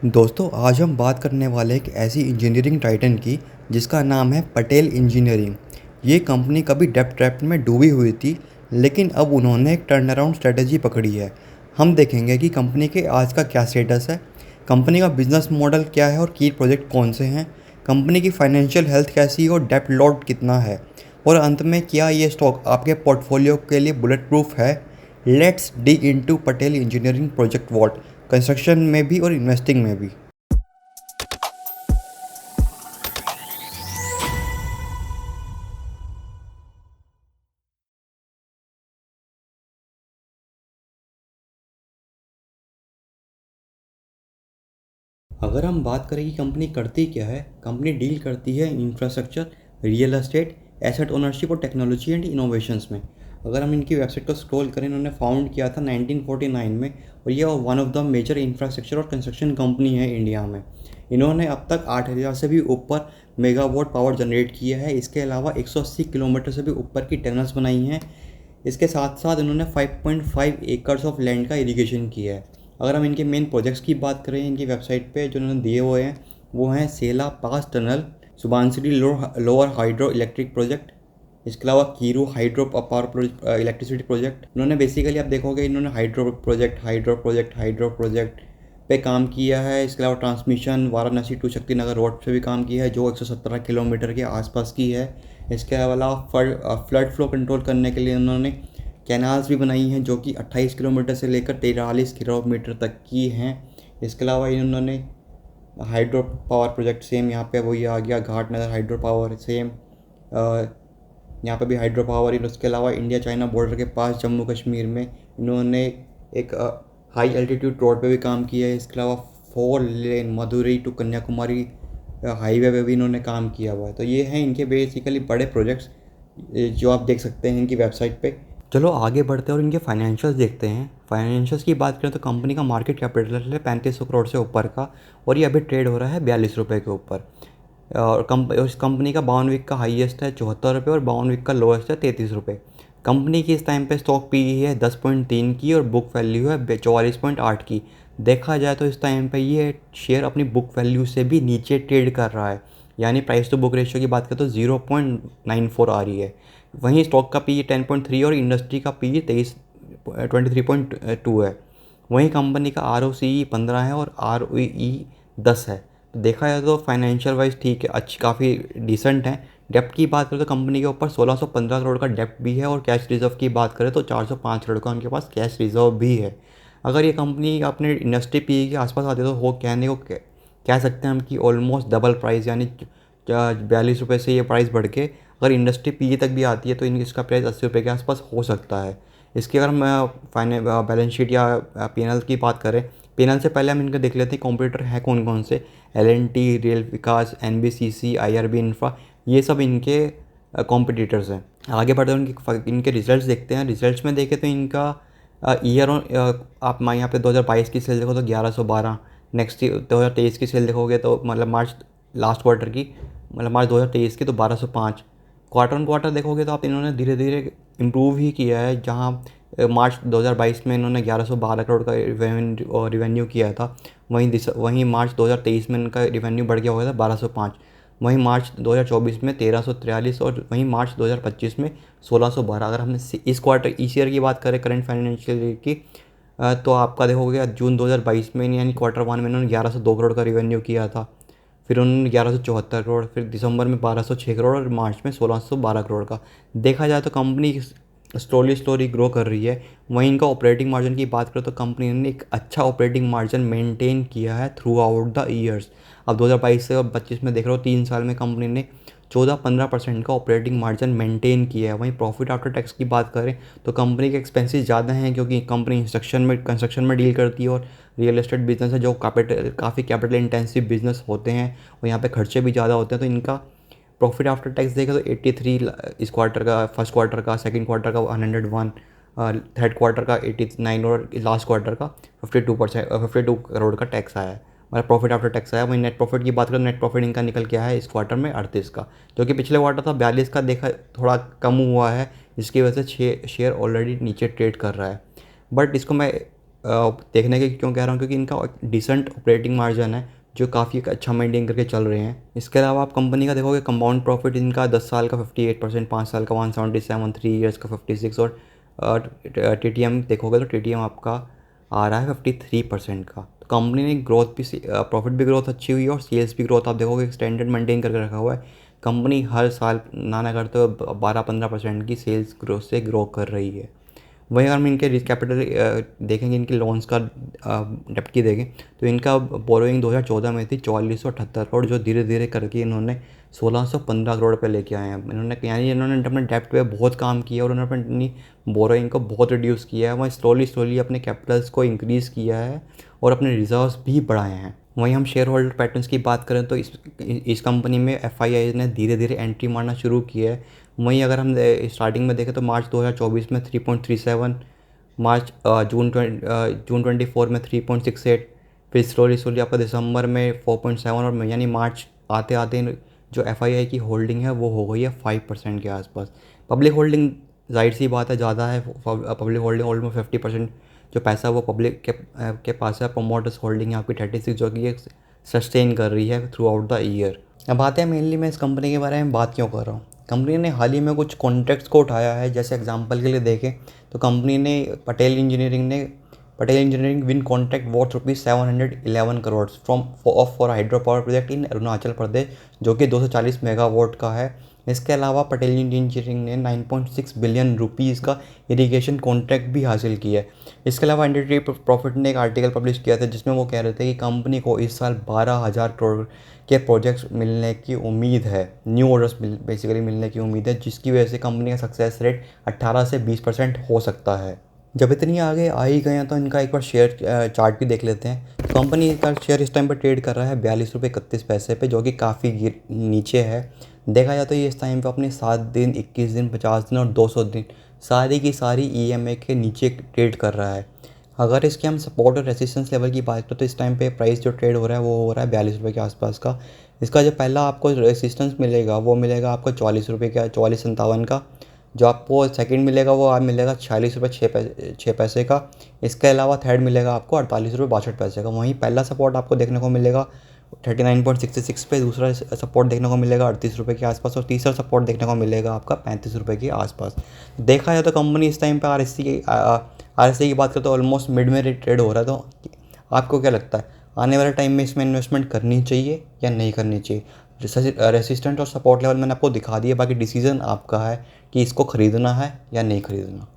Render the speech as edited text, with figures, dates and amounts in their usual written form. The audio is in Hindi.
दोस्तों आज हम बात करने वाले हैं एक ऐसी इंजीनियरिंग टाइटन की जिसका नाम है पटेल इंजीनियरिंग। ये कंपनी कभी डेब्ट ट्रैप में डूबी हुई थी, लेकिन अब उन्होंने एक टर्न अराउंड स्ट्रेटजी पकड़ी है। हम देखेंगे कि कंपनी के आज का क्या स्टेटस है, कंपनी का बिजनेस मॉडल क्या है और की प्रोजेक्ट कौन से हैं, कंपनी की फाइनेंशियल हेल्थ कैसी है और डेब्ट लोड कितना है, और अंत में क्या ये स्टॉक आपके पोर्टफोलियो के लिए बुलेट प्रूफ है। Let's dig into Patel engineering project what, construction में भी और इन्वेस्टिंग में भी। अगर हम बात करें कि कंपनी करती क्या है, कंपनी डील करती है infrastructure, real estate, asset ownership और टेक्नोलॉजी एंड इनोवेशंस में। अगर हम इनकी वेबसाइट को स्क्रॉल करें, इन्होंने फाउंड किया था 1949 में, और ये one of the major infrastructure और कंस्ट्रक्शन कंपनी है इंडिया में। इन्होंने अब तक 8,000 से भी ऊपर मेगावाट पावर जनरेट किया है। इसके अलावा 180 किलोमीटर से भी ऊपर की टनल्स बनाई हैं। इसके साथ साथ इन्होंने 5.5 एकर्स ऑफ लैंड का इरिगेशन किया है। अगर हम इनके मेन प्रोजेक्ट्स की बात करें, इनकी वेबसाइट पे जो इन्होंने दिए हुए हैं वो हैं Sela pass tunnel, Subansiri lower hydro electric project, इसके अलावा Kiru hydro power electricity project. इन्होंने बेसिकली आप देखोगे, इन्होंने हाइड्रो प्रोजेक्ट पे काम किया है। इसके अलावा transmission Varanasi to Shaktinagar road पे भी काम किया है, जो 117 किलोमीटर के आसपास की है। इसके अलावा फ्लड फ्लो कंट्रोल करने के लिए उन्होंने कैनाल्स भी बनाई हैं, जो कि 28 किलोमीटर से लेकर 43 किलोमीटर तक की हैं। इसके अलावा इन्होंने हाइड्रो पावर प्रोजेक्ट, सेम यहाँ पे वही आ गया, घाट नगर हाइड्रो पावर, सेम यहाँ पे भी हाइड्रो पावर ही। उसके अलावा इंडिया चाइना बॉर्डर के पास जम्मू कश्मीर में इन्होंने एक हाई एल्टीट्यूड रोड पे भी काम किया है। इसके अलावा 4 लेन मदुरई टू कन्याकुमारी हाईवे पे भी इन्होंने काम किया हुआ है। तो ये हैं इनके बेसिकली बड़े प्रोजेक्ट्स, जो आप देख सकते हैं इनकी वेबसाइट पे। चलो आगे बढ़ते हैं और इनके फाइनेंशियल्स देखते हैं। फाइनेंशियल्स की बात करें तो कंपनी का मार्केट कैपिटल है 3500 करोड़ से ऊपर का, और ये अभी ट्रेड हो रहा है 42 रुपये के ऊपर। और इस कंपनी का 52 वीक का हाईएस्ट है 74 रुपये और 52 वीक का लोएस्ट है 33 रुपये। कंपनी की इस टाइम पे स्टॉक पी है 10.3 की और बुक वैल्यू है 44.8 की। देखा जाए तो इस टाइम पे ये शेयर अपनी बुक वैल्यू से भी नीचे ट्रेड कर रहा है, यानी प्राइस टू बुक रेशियो की बात करें तो 0.94 आ रही है। वहीं स्टॉक का पी 10.3 और इंडस्ट्री का पी 23.2 है। वहीं कंपनी का ROCE 15 है और ROE 10 है। तो देखा जाए तो फाइनेंशियल वाइज ठीक है, अच्छी काफ़ी डिसेंट है। डेप्ट की बात करें तो कंपनी के ऊपर 1615 करोड़ का डेप्ट भी है, और कैश रिजर्व की बात करें तो 405 करोड़ का उनके पास कैश रिजर्व भी है। अगर ये कंपनी अपने इंडस्ट्री पी के आसपास आती है तो हो कहने को कह सकते हैं हम कि ऑलमोस्ट डबल प्राइस, यानी 42 रुपये से ये प्राइस बढ़ के अगर इंडस्ट्री पी तक भी आती है तो इसका प्राइस 80 रुपये के आसपास हो सकता है। इसकी अगर हम बैलेंस शीट या P&L की बात करें, P&L से पहले हम इनका देख लेते हैं कॉम्पिटिटर है कौन कौन से। L&T, रेल विकास, NBCC, IRB इंफ्रा, ये सब इनके कॉम्पिटिटर्स हैं। आगे बढ़ते हैं इनके रिजल्ट्स देखते हैं। रिजल्ट्स में देखें तो इनका ईयर ऑन आप यहाँ पे 2022 की सेल देखो तो 1112, नेक्स्ट 2023 की सेल देखोगे तो मतलब मार्च लास्ट क्वार्टर की, मतलब मार्च 2023 की तो 1205। क्वार्टर ऑन क्वार्टर देखोगे तो आप इन्होंने धीरे धीरे इम्प्रूव ही किया है। जहाँ मार्च 2022 में इन्होंने 1112 करोड़ का रिवेन्यू किया था, वहीं मार्च 2023 में इनका रिवेन्यू बढ़ गया हुआ था 1205। वहीं मार्च 2024 में 1343 और वहीं मार्च 2025 में 1612। अगर हमने इस ईयर की बात करें, करंट फाइनेंशियल ईयर की, तो आपका देखोगे जून 2022 में यानी क्वार्टर वन में इन्होंने 1102 करोड़ का रिवेन्यू किया था, फिर उन्होंने 1174 करोड़, फिर दिसंबर में 1206 करोड़ और मार्च में 1612 करोड़ का। देखा जाए तो कंपनी स्लोली ग्रो कर रही है। वहीं इनका ऑपरेटिंग मार्जिन की बात करें तो कंपनी ने एक अच्छा ऑपरेटिंग मार्जिन मेंटेन किया है थ्रू आउट द ईयर्स। अब 2022 से 25 में देख रहे हो, 3 साल में कंपनी ने 14-15% का ऑपरेटिंग मार्जिन मेंटेन किया है। वहीं प्रॉफिट आफ्टर टैक्स की बात करें तो कंपनी के एक्सपेंसेस ज़्यादा हैं, क्योंकि कंपनी कंस्ट्रक्शन में डील करती है और रियल एस्टेट बिजनेस है, जो काफ़ी कैपिटल इंटेंसिव बिजनेस होते हैं और यहाँ पे खर्चे भी ज़्यादा होते हैं। तो इनका प्रॉफिट आफ्टर टैक्स देखें तो 83 इस क्वार्टर का, फर्स्ट क्वार्टर का, सेकंड क्वार्टर का 101, थर्ड क्वार्टर का 89 और लास्ट क्वार्टर का 52 करोड़ का टैक्स आया है, मतलब प्रॉफिट आफ्टर टैक्स आया। वहीं नेट प्रॉफिट की बात करें, नेट प्रॉफिट इनका निकल के आया है इस क्वार्टर में 38 का, जो कि पिछले क्वार्टर था 42 का, देखा थोड़ा कम हुआ है, जिसकी वजह से शेयर ऑलरेडी नीचे ट्रेड कर रहा है। बट इसको मैं देखने के क्यों कह रहा हूँ, क्योंकि इनका डिसेंट ऑपरेटिंग मार्जिन है जो काफ़ी अच्छा मेंटेन करके चल रहे हैं। इसके अलावा आप कंपनी का देखोगे कंपाउंड प्रॉफिट इनका 10 साल का 58%, 5 साल का 177, 3 ईयर्स का 56 और TTM देखोगे तो TTM आपका आ रहा है 53% का। तो कंपनी ने ग्रोथ भी, प्रॉफिट भी ग्रोथ अच्छी हुई है और सेल्स भी ग्रोथ आप देखोगे स्टैंडर्ड मेंटेन करके रखा हुआ है। कंपनी हर साल ना करते हुए 12-15% की सेल्स ग्रोथ से ग्रो कर रही है। वहीं अगर हम इनके रिच कैपिटल देखेंगे, इनके लोन्स का डेप्ट की देखें तो इनका बोरोइंग 2014 में थी 4478 करोड़, जो धीरे धीरे करके इन्होंने 1615 करोड़ पे लेके आए हैं। इन्होंने यानी इन्होंने अपने डेप्ट पे बहुत काम किया और उन्होंने अपनी बोरोइंग को बहुत रिड्यूस किया है। वहीं स्लोली स्लोली अपने कैपिटल्स को इंक्रीज़ किया है और अपने रिजर्व्स भी बढ़ाए हैं। वहीं हम शेयर होल्डर पैटर्न्स की बात करें तो इस कंपनी में FII ने धीरे धीरे एंट्री मारना शुरू किया है। वहीं अगर हम स्टार्टिंग में देखें तो मार्च 2024 में 3.37, मार्च जून 24 में 3.68, फिर स्लोली स्लोली आपका दिसंबर में 4.7 और यानी मार्च आते आते जो FII की होल्डिंग है वो हो गई है 5% के आसपास। पब्लिक होल्डिंग जाहिर सी बात है ज़्यादा है, पब्लिक होल्डिंग ऑलमोस्ट 50% जो पैसा वो पब्लिक के पास है। प्रोमोटर्स होल्डिंग है आपकी 36, जो कि सस्टेन कर रही है थ्रू आउट द ईयर। अब आते हैं मेनली मैं इस कंपनी के बारे में बात क्यों कर रहा हूँ। कंपनी ने हाल ही में कुछ कॉन्ट्रैक्ट्स को उठाया है। जैसे एग्जांपल के लिए देखें तो कंपनी ने Patel engineering win contract worth ₹711 crore from for hydro power project in Arunachal Pradesh, जो कि 240 मेगावाट का है। इसके अलावा पटेल इंजीनियरिंग ने 9.6 बिलियन रुपीज़ का इरिगेशन कॉन्ट्रैक्ट भी हासिल किया है। इसके अलावा इंडस्ट्री प्रॉफिट ने एक आर्टिकल पब्लिश किया था जिसमें वो कह रहे थे कि कंपनी को इस साल 12,000 करोड़ के प्रोजेक्ट्स मिलने की उम्मीद है, न्यू ऑर्डर्स बेसिकली मिलने की उम्मीद है, जिसकी वजह से कंपनी का सक्सेस रेट 18 से 20% हो सकता है। जब इतनी आगे आ ही गए हैं तो इनका एक बार शेयर चार्ट भी देख लेते हैं। तो कंपनी का शेयर इस टाइम पर ट्रेड कर रहा है 42 रुपये 31 पैसे पे, जो कि काफ़ी नीचे है। देखा जाए तो ये इस टाइम पे अपने 7 दिन, 21 दिन, 50 दिन और 200 दिन सारी की सारी EMA के नीचे ट्रेड कर रहा है। अगर इसके हम सपोर्ट और रेसिस्टेंस लेवल की बात करें तो इस टाइम पे प्राइस जो ट्रेड हो रहा है वो हो रहा है 42 रुपये के आसपास का। इसका जो पहला आपको रेसिस्टेंस मिलेगा वो मिलेगा आपको 44 रुपये का, 44-57 का। जो आपको सेकंड मिलेगा वो आप मिलेगा 46 रुपये 6 पैसे का। इसके अलावा थर्ड मिलेगा आपको 48 रुपये 62 पैसे का। वहीं पहला सपोर्ट आपको देखने को मिलेगा 39.66 पे, दूसरा सपोर्ट देखने को मिलेगा 38 रुपये के आसपास और तीसरा सपोर्ट देखने को मिलेगा आपका 35 रुपये के आसपास। देखा जाए तो कंपनी इस टाइम पे RSI की बात करें तो ऑलमोस्ट मिड में ट्रेड हो रहा है। तो आपको क्या लगता है आने वाले टाइम में इसमें इन्वेस्टमेंट करनी चाहिए या नहीं करनी चाहिए? रेसिस्टेंट और सपोर्ट लेवल मैंने आपको दिखा दिया, बाकी डिसीजन आपका है कि इसको ख़रीदना है या नहीं ख़रीदना।